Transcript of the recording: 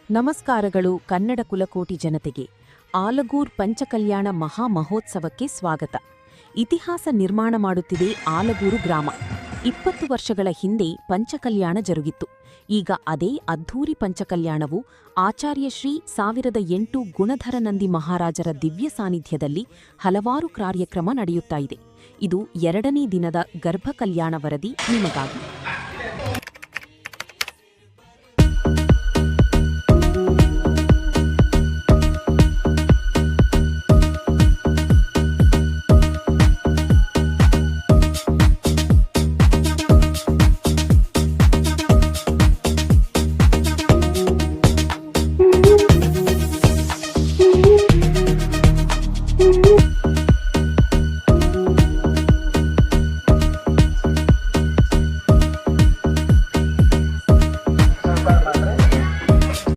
ನಮಸ್ಕಾರಗಳು ಕನ್ನಡ ಕುಲಕೋಟಿ ಜನತೆಗೆ. ಆಲಗೂರ್ ಪಂಚಕಲ್ಯಾಣ ಮಹಾ ಮಹೋತ್ಸವಕ್ಕೆ ಸ್ವಾಗತ. ಇತಿಹಾಸ ನಿರ್ಮಾಣ ಮಾಡುತ್ತಿದೆ ಆಲಗೂರು ಗ್ರಾಮ. 20 ವರ್ಷಗಳ ಹಿಂದೆ ಪಂಚಕಲ್ಯಾಣ ಜರುಗಿತ್ತು. ಈಗ ಅದೇ ಅದ್ಧೂರಿ ಪಂಚಕಲ್ಯಾಣವು ಆಚಾರ್ಯ ಶ್ರೀ 1008 ಗುಣಧರನಂದಿ ಮಹಾರಾಜರ ದಿವ್ಯ ಸಾನ್ನಿಧ್ಯದಲ್ಲಿ ಹಲವಾರು ಕಾರ್ಯಕ್ರಮ ನಡೆಯುತ್ತಾ ಇದೆ. ಇದು 2ನೇ ದಿನದ ಗರ್ಭಕಲ್ಯಾಣ ವರದಿ ನಿಮಗಾಗಿ.